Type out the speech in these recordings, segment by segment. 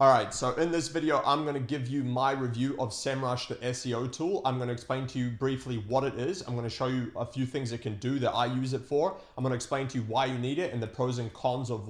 All right, so in this video, I'm going to give you my review of Semrush, the SEO tool. I'm going to explain to you briefly what it is. I'm going to show you a few things it can do that I use it for. I'm going to explain to you why you need it and the pros and cons of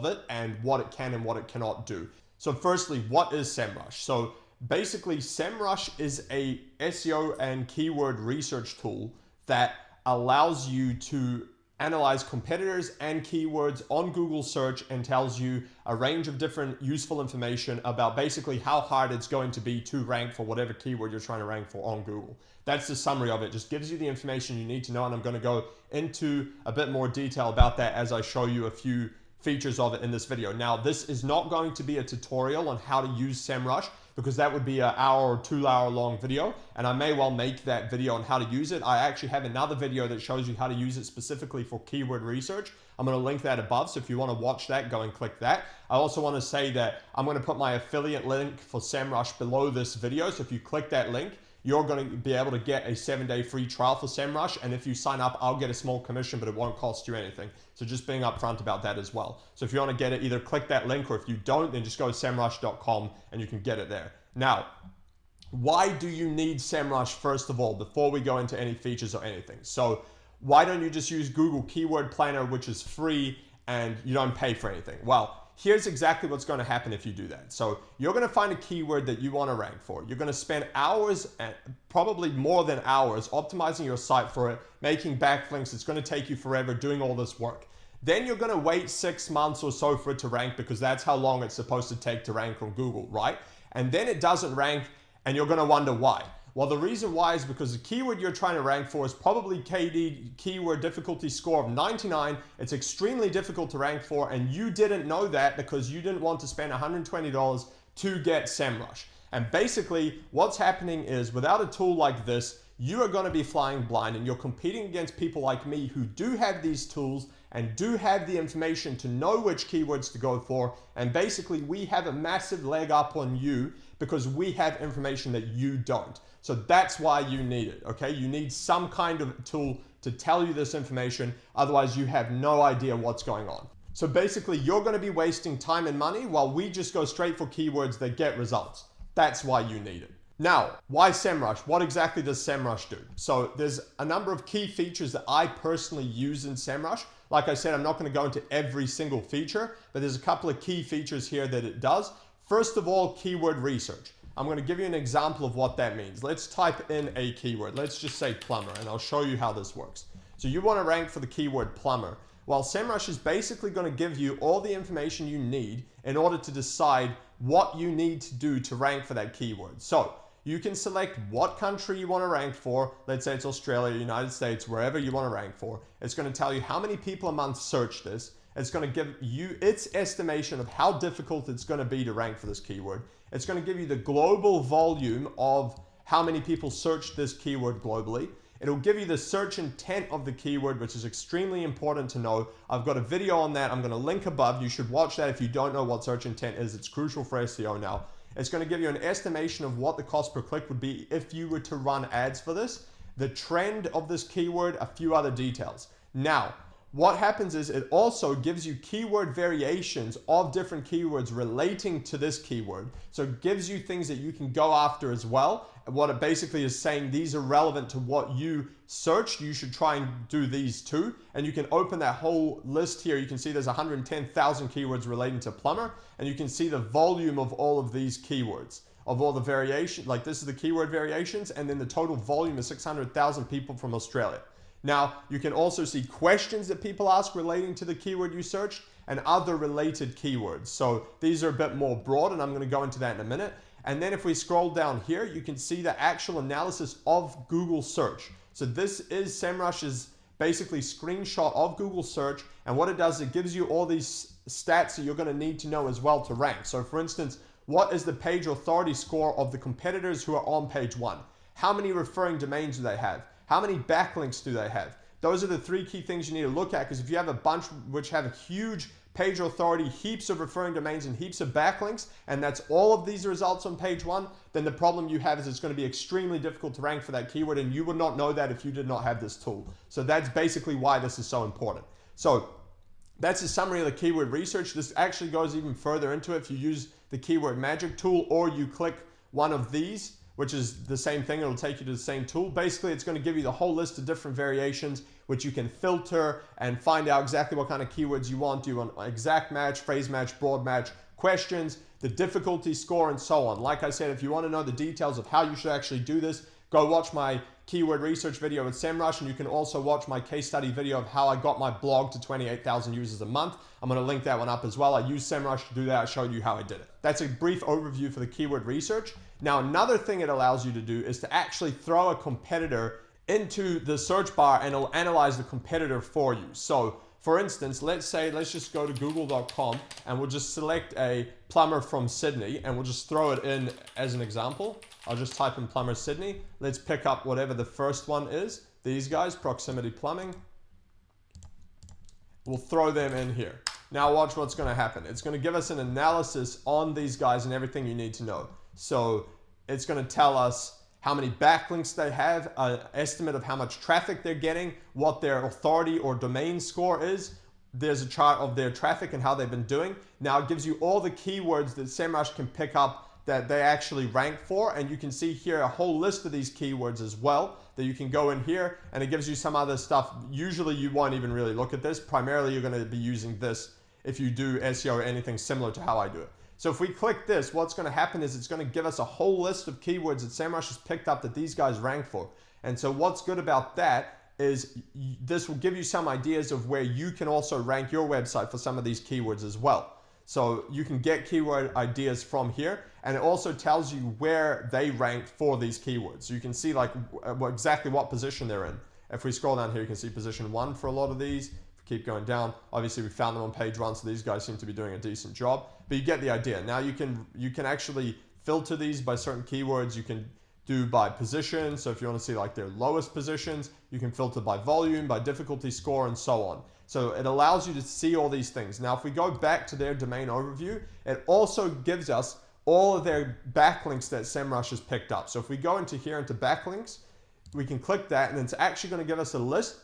it and what it can and what it cannot do. So firstly, what is Semrush? So basically, Semrush is a SEO and keyword research tool that allows you to analyze competitors and keywords on Google search and tells you a range of different useful information about basically how hard it's going to be to rank for whatever keyword you're trying to rank for on Google. That's the summary of it. Just gives you the information you need to know, and I'm going to go into a bit more detail about that as I show you a few features of it in this video. Now, this is not going to be a tutorial on how to use Semrush, because that would be an hour or 2 hour long video, and I may well make that video on how to use it. I actually have another video that shows you how to use it specifically for keyword research. I'm going to link that above, so if you want to watch that, go and click that. I also want to say that I'm going to put my affiliate link for Semrush below this video, so if you click that link, you're going to be able to get a 7-day free trial for Semrush, and if you sign up, I'll get a small commission, but it won't cost you anything. So just being upfront about that as well. So if you want to get it, either click that link, or if you don't, then just go to semrush.com and you can get it there. Now, why do you need Semrush first of all, before we go into any features or anything? So why don't you just use Google Keyword Planner, which is free and you don't pay for anything? Well, here's exactly what's going to happen if you do that. So you're going to find a keyword that you want to rank for. You're going to spend hours, and probably more than hours, optimizing your site for it, making backlinks. It's going to take you forever doing all this work. Then you're going to wait 6 months or so for it to rank, because that's how long it's supposed to take to rank on Google, right? And then it doesn't rank, and you're going to wonder why. Well, the reason why is because the keyword you're trying to rank for is probably KD, keyword difficulty score of 99. It's extremely difficult to rank for, and you didn't know that because you didn't want to spend $120 to get Semrush. And basically, what's happening is, without a tool like this, you are going to be flying blind, and you're competing against people like me who do have these tools and do have the information to know which keywords to go for. And basically, we have a massive leg up on you because we have information that you don't. So that's why you need it, okay? You need some kind of tool to tell you this information. Otherwise, you have no idea what's going on. So basically, you're going to be wasting time and money while we just go straight for keywords that get results. That's why you need it. Now, why Semrush? What exactly does Semrush do? So there's a number of key features that I personally use in Semrush. Like I said, I'm not going to go into every single feature, but there's a couple of key features here that it does. First of all, keyword research. I'm going to give you an example of what that means. Let's type in a keyword. Let's just say plumber, and I'll show you how this works. So you want to rank for the keyword plumber. Well, Semrush is basically going to give you all the information you need in order to decide what you need to do to rank for that keyword. So you can select what country you want to rank for. Let's say it's Australia, United States, wherever you want to rank for. It's going to tell you how many people a month search this. It's going to give you its estimation of how difficult it's going to be to rank for this keyword. It's going to give you the global volume of how many people search this keyword globally. It'll give you the search intent of the keyword, which is extremely important to know. I've got a video on that. I'm going to link above. You should watch that if you don't know what search intent is. It's crucial for SEO now. It's going to give you an estimation of what the cost per click would be if you were to run ads for this, the trend of this keyword, a few other details. Now, what happens is it also gives you keyword variations of different keywords relating to this keyword. So it gives you things that you can go after as well. And what it basically is saying, these are relevant to what you searched. You should try and do these too. And you can open that whole list here. You can see there's 110,000 keywords relating to plumber. And you can see the volume of all of these keywords, of all the variation. Like this is the keyword variations. And then the total volume is 600,000 people from Australia. Now, you can also see questions that people ask relating to the keyword you searched and other related keywords. So these are a bit more broad, and I'm going to go into that in a minute. And then if we scroll down here, you can see the actual analysis of Google search. So this is Semrush's basically screenshot of Google search. And what it does, it gives you all these stats that you're going to need to know as well to rank. So for instance, what is the page authority score of the competitors who are on page 1? How many referring domains do they have? How many backlinks do they have? Those are the 3 key things you need to look at, because if you have a bunch which have a huge page authority, heaps of referring domains and heaps of backlinks, and that's all of these results on page 1, then the problem you have is it's going to be extremely difficult to rank for that keyword, and you would not know that if you did not have this tool. So that's basically why this is so important. So That's a summary of the keyword research. This actually goes even further into it if you use the keyword magic tool, or you click one of these, which is the same thing. It'll take you to the same tool. Basically, it's going to give you the whole list of different variations, which you can filter and find out exactly what kind of keywords you want. Do you want exact match, phrase match, broad match, questions, the difficulty score, and so on. Like I said, if you want to know the details of how you should actually do this, go watch my keyword research video with Semrush, and you can also watch my case study video of how I got my blog to 28,000 users a month. I'm going to link that one up as well. I used Semrush to do that. I showed you how I did it. That's a brief overview for the keyword research. Now, another thing it allows you to do is to actually throw a competitor into the search bar, and it'll analyze the competitor for you. So for instance, let's just go to google.com and we'll just select a plumber from Sydney, and we'll just throw it in as an example. I'll just type in plumber Sydney. Let's pick up whatever the first one is. These guys, proximity plumbing. We'll throw them in here. Now watch what's going to happen. It's going to give us an analysis on these guys and everything you need to know. So it's going to tell us how many backlinks they have, an estimate of how much traffic they're getting, what their authority or domain score is. There's a chart of their traffic and how they've been doing. Now it gives you all the keywords that Semrush can pick up that they actually rank for, and you can see here a whole list of these keywords as well that you can go in here, and it gives you some other stuff. Usually you won't even really look at this. Primarily you're going to be using this if you do SEO or anything similar to how I do it. So if we click this, what's going to happen is it's going to give us a whole list of keywords that Semrush has picked up that these guys rank for. And so what's good about that is this will give you some ideas of where you can also rank your website for some of these keywords as well. So you can get keyword ideas from here, and it also tells you where they ranked for these keywords. So you can see like exactly what position they're in. If we scroll down here, you can see position 1 for a lot of these. If we keep going down, obviously we found them on page 1, so these guys seem to be doing a decent job. But you get the idea. Now you can actually filter these by certain keywords. You can do by position. So if you want to see like their lowest positions, you can filter by volume, by difficulty score, and so on. So it allows you to see all these things. Now, if we go back to their domain overview, it also gives us all of their backlinks that Semrush has picked up. So if we go into here into backlinks, we can click that, and it's actually going to give us a list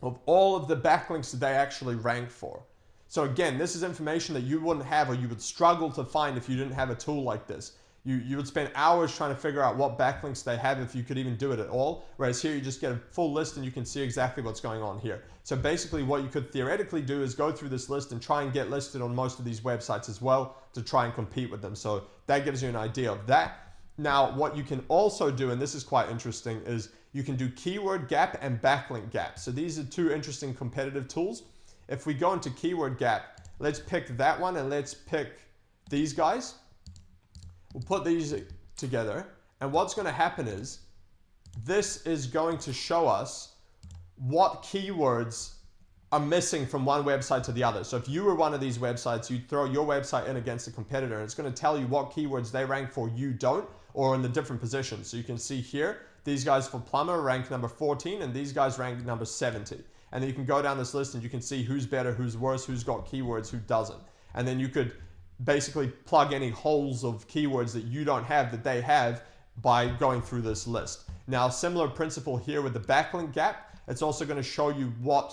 of all of the backlinks that they actually rank for. So again, this is information that you wouldn't have, or you would struggle to find if you didn't have a tool like this. You would spend hours trying to figure out what backlinks they have if you could even do it at all. Whereas here you just get a full list and you can see exactly what's going on here. So basically what you could theoretically do is go through this list and try and get listed on most of these websites as well to try and compete with them. So that gives you an idea of that. Now what you can also do, and this is quite interesting, is you can do keyword gap and backlink gap. So these are two interesting competitive tools. If we go into keyword gap, let's pick that one and let's pick these guys. We'll put these together, and what's going to happen is this is going to show us what keywords are missing from one website to the other. So if you were one of these websites, you'd throw your website in against a competitor, and it's going to tell you what keywords they rank for, you don't, or in the different positions. So you can see here, these guys for plumber rank number 14, and these guys rank number 70. And then you can go down this list and you can see who's better, who's worse, who's got keywords, who doesn't. And then you could basically plug any holes of keywords that you don't have that they have by going through this list. Now, similar principle here with the backlink gap. It's also going to show you what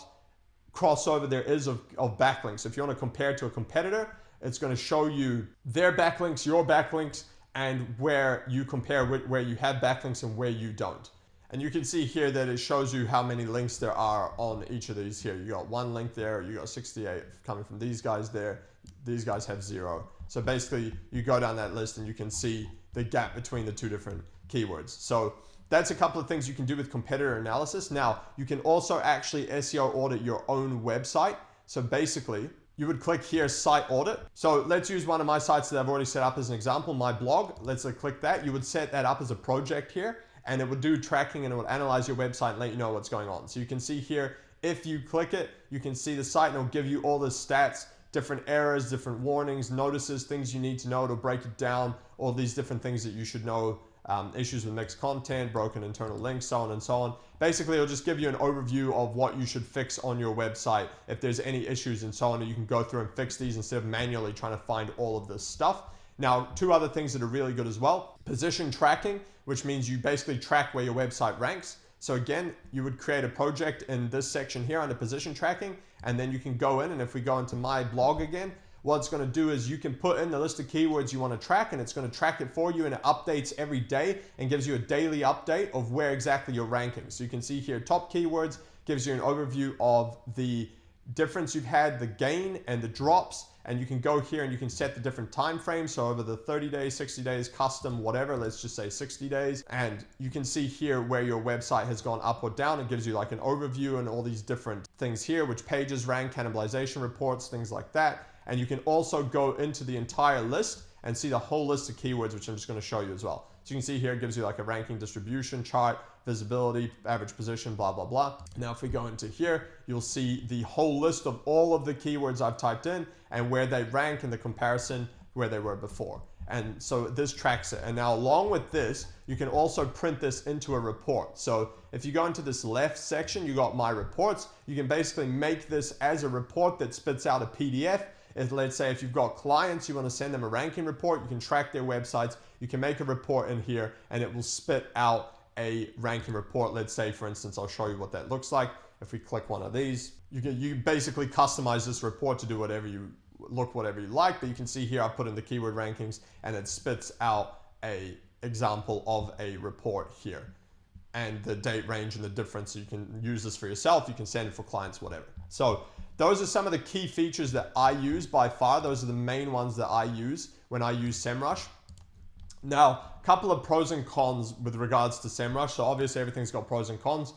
crossover there is of backlinks. If you want to compare to a competitor, it's going to show you their backlinks, your backlinks, and where you compare where you have backlinks and where you don't. And you can see here that it shows you how many links there are on each of these here. You got one link there, you got 68 coming from these guys there. These guys have 0. So basically you go down that list and you can see the gap between the two different keywords. So that's a couple of things you can do with competitor analysis. Now, you can also actually SEO audit your own website. So basically, you would click here, site audit. So let's use one of my sites that I've already set up as an example, my blog. Let's click that. You would set that up as a project here, and it would do tracking and it would analyze your website and let you know what's going on. So you can see here, if you click it, you can see the site and it'll give you all the stats, different errors, different warnings, notices, things you need to know. It'll break it down, all these different things that you should know, issues with mixed content, broken internal links, so on and so on. Basically, it'll just give you an overview of what you should fix on your website. If there's any issues and so on, you can go through and fix these instead of manually trying to find all of this stuff. Now, two other things that are really good as well. Position tracking, which means you basically track where your website ranks. So again, you would create a project in this section here under position tracking, and then you can go in, and if we go into my blog again, what it's going to do is you can put in the list of keywords you want to track, and it's going to track it for you, and it updates every day and gives you a daily update of where exactly you're ranking. So you can see here top keywords, gives you an overview of the difference you've had, the gain and the drops, and you can go here and you can set the different time frames. So over the 30 days, 60 days, custom, whatever, let's just say 60 days. And you can see here where your website has gone up or down. It gives you like an overview and all these different things here, which pages rank, cannibalization reports, things like that. And you can also go into the entire list and see the whole list of keywords, which I'm just going to show you as well. So you can see here, it gives you like a ranking distribution chart, visibility, average position, blah, blah, blah. Now, if we go into here, you'll see the whole list of all of the keywords I've typed in and where they rank in the comparison where they were before. And so this tracks it. And now along with this, you can also print this into a report. So if you go into this left section, you got my reports. You can basically make this as a report that spits out a PDF. Let's say if you've got clients, you want to send them a ranking report, you can track their websites, you can make a report in here and it will spit out a ranking report. Let's say, for instance, I'll show you what that looks like. If we click one of these, you basically customize this report to do whatever you like, but you can see here I put in the keyword rankings and it spits out a example of a report here and the date range and the difference. So you can use this for yourself, you can send it for clients, whatever. So those are some of the key features that I use by far. Those are the main ones that I use when I use Semrush. Now, a couple of pros and cons with regards to Semrush. So obviously everything's got pros and cons.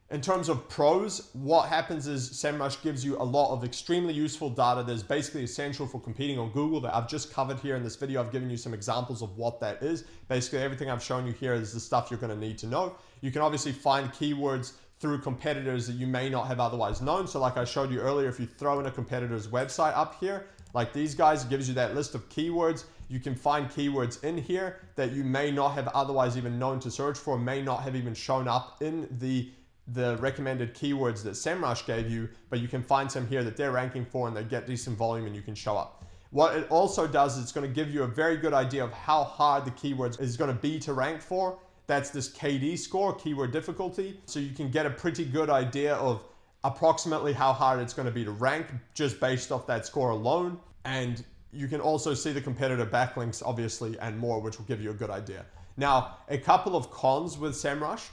In terms of pros, what happens is Semrush gives you a lot of extremely useful data that is basically essential for competing on Google that I've just covered here in this video. I've given you some examples of what that is. Basically, everything I've shown you here is the stuff you're going to need to know. You can obviously find keywords through competitors that you may not have otherwise known. So like I showed you earlier, if you throw in a competitor's website up here, like these guys, it gives you that list of keywords. You can find keywords in here that you may not have otherwise even known to search for, may not have even shown up in the recommended keywords that Semrush gave you, but you can find some here that they're ranking for and they get decent volume and you can show up. What it also does is it's going to give you a very good idea of how hard the keywords is going to be to rank for. That's this KD score, keyword difficulty. So you can get a pretty good idea of approximately how hard it's going to be to rank just based off that score alone. And you can also see the competitor backlinks, obviously, and more, which will give you a good idea. Now, a couple of cons with Semrush.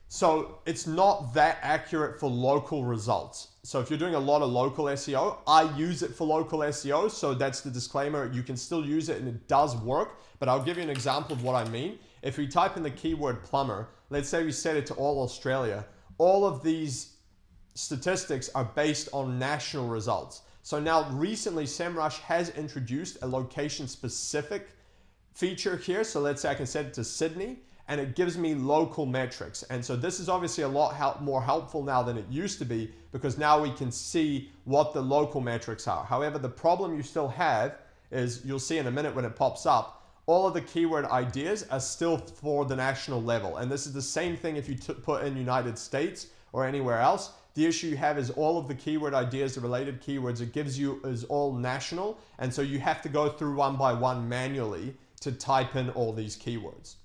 So it's not that accurate for local results. So if you're doing a lot of local SEO, I use it for local SEO. So that's the disclaimer. You can still use it and it does work, but I'll give you an example of what I mean. If we type in the keyword plumber, let's say we set it to all Australia, all of these statistics are based on national results. So now recently Semrush has introduced a location specific feature here. So let's say I can set it to Sydney and it gives me local metrics. And so this is obviously a lot more helpful now than it used to be because now we can see what the local metrics are. However, the problem you still have is you'll see in a minute when it pops up, all of the keyword ideas are still for the national level. And this is the same thing if you put in United States or anywhere else. The issue you have is all of the keyword ideas, the related keywords it gives you is all national. And so you have to go through one by one manually to type in all these keywords.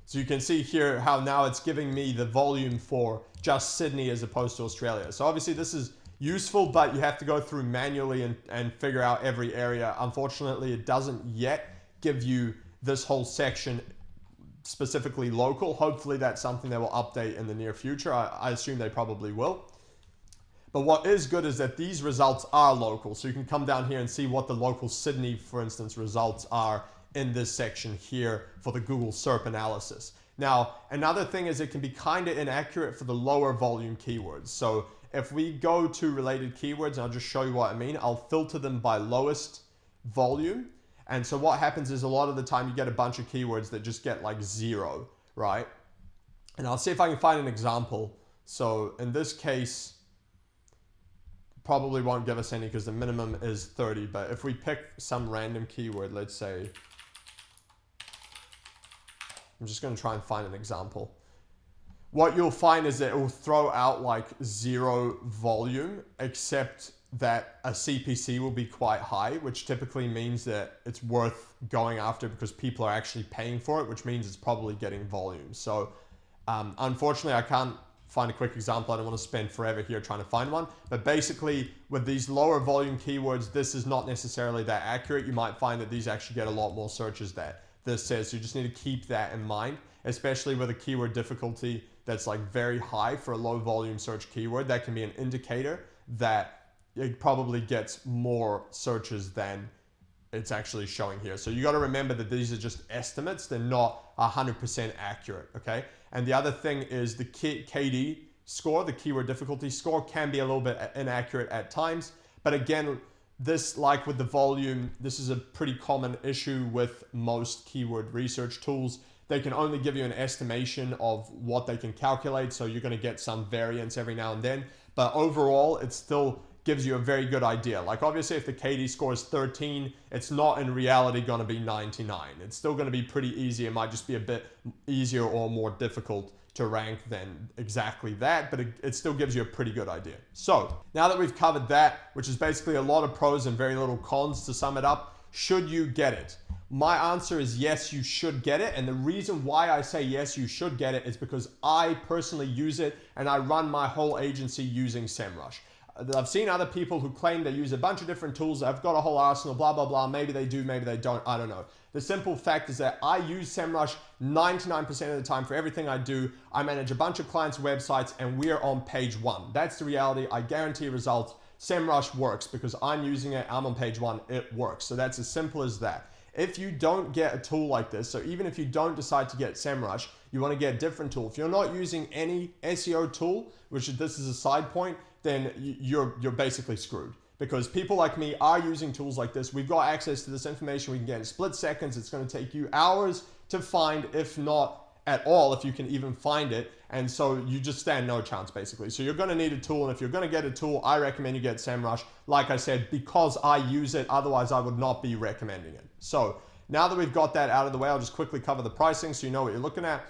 So you can see here how now it's giving me the volume for just Sydney as opposed to Australia. So obviously this is useful, but you have to go through manually and figure out every area. Unfortunately, it doesn't yet give you this whole section specifically local. Hopefully that's something they will update in the near future. I assume they probably will. But what is good is that these results are local. So you can come down here and see what the local Sydney, for instance, results are in this section here for the Google SERP analysis. Now, another thing is it can be kind of inaccurate for the lower volume keywords. So if we go to related keywords, and I'll just show you what I mean, I'll filter them by lowest volume. And so what happens is a lot of the time you get a bunch of keywords that just get like 0, right? And I'll see if I can find an example. So in this case, probably won't give us any because the minimum is 30. But if we pick some random keyword, let's say, I'm just going to try and find an example. What you'll find is that it will throw out like 0 volume, except that a CPC will be quite high, which typically means that it's worth going after because people are actually paying for it, which means it's probably getting volume. So Unfortunately, I can't find a quick example. I don't want to spend forever here trying to find one. But basically, with these lower volume keywords, this is not necessarily that accurate. You might find that these actually get a lot more searches that this says. So you just need to keep that in mind, especially with a keyword difficulty that's like very high for a low volume search keyword. That can be an indicator that it probably gets more searches than it's actually showing here. So you got to remember that these are just estimates. They're not 100% accurate, okay? And the other thing is the KD score, the keyword difficulty score, can be a little bit inaccurate at times. But again, this, like with the volume, this is a pretty common issue with most keyword research tools. They can only give you an estimation of what they can calculate. So you're going to get some variance every now and then. But overall, it still gives you a very good idea. Like obviously if the KD score is 13, it's not in reality going to be 99. It's still going to be pretty easy. It might just be a bit easier or more difficult to rank than exactly that, but it still gives you a pretty good idea. So now that we've covered that, which is basically a lot of pros and very little cons to sum it up, should you get it? My answer is yes, you should get it. And the reason why I say yes, you should get it is because I personally use it and I run my whole agency using Semrush. I've seen other people who claim they use a bunch of different tools. I've got a whole arsenal, blah, blah, blah. Maybe they do, maybe they don't. I don't know. The simple fact is that I use Semrush 99% of the time for everything I do. I manage a bunch of clients' websites and we're on page 1. That's the reality. I guarantee results. Semrush works because I'm using it. I'm on page 1. It works. So that's as simple as that. If you don't get a tool like this, so even if you don't decide to get Semrush, you want to get a different tool. If you're not using any SEO tool, which this is a side point, then you're basically screwed. Because people like me are using tools like this. We've got access to this information we can get in split seconds. It's going to take you hours to find, if not at all, if you can even find it. And so you just stand no chance, basically. So you're going to need a tool. And if you're going to get a tool, I recommend you get Semrush. Like I said, because I use it, otherwise I would not be recommending it. So now that we've got that out of the way, I'll just quickly cover the pricing so you know what you're looking at.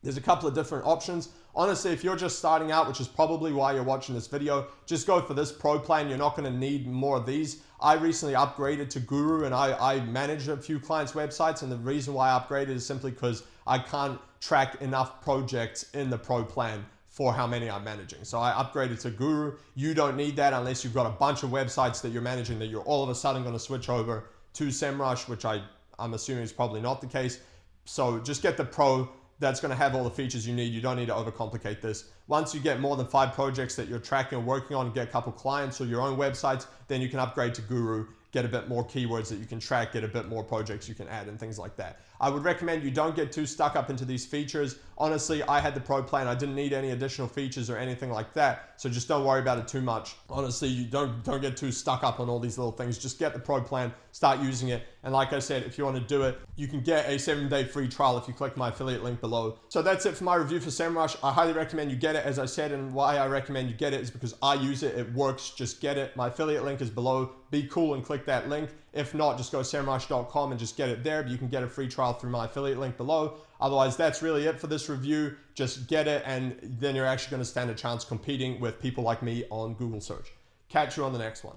There's a couple of different options. Honestly, if you're just starting out, which is probably why you're watching this video, just go for this pro plan. You're not going to need more of these. I recently upgraded to Guru and I manage a few clients' websites. And the reason why I upgraded is simply because I can't track enough projects in the pro plan for how many I'm managing. So I upgraded to Guru. You don't need that unless you've got a bunch of websites that you're managing that you're all of a sudden going to switch over to Semrush, which I'm assuming is probably not the case. So just get the pro. That's going to have all the features you need. You don't need to overcomplicate this. Once you get more than 5 projects that you're tracking or working on, get a couple clients or your own websites, then you can upgrade to Guru, get a bit more keywords that you can track, get a bit more projects you can add and things like that. I would recommend you don't get too stuck up into these features. Honestly, I had the pro plan. I didn't need any additional features or anything like that. So just don't worry about it too much. Honestly, you don't get too stuck up on all these little things. Just get the pro plan, start using it. And like I said, if you want to do it, you can get a 7-day free trial if you click my affiliate link below. So that's it for my review for Semrush. I highly recommend you get it, as I said, and why I recommend you get it is because I use it. It works. Just get it. My affiliate link is below. Be cool and click that link. If not, just go to semrush.com and just get it there. But you can get a free trial through my affiliate link below. Otherwise, that's really it for this review. Just get it, and then you're actually going to stand a chance competing with people like me on Google search. Catch you on the next one.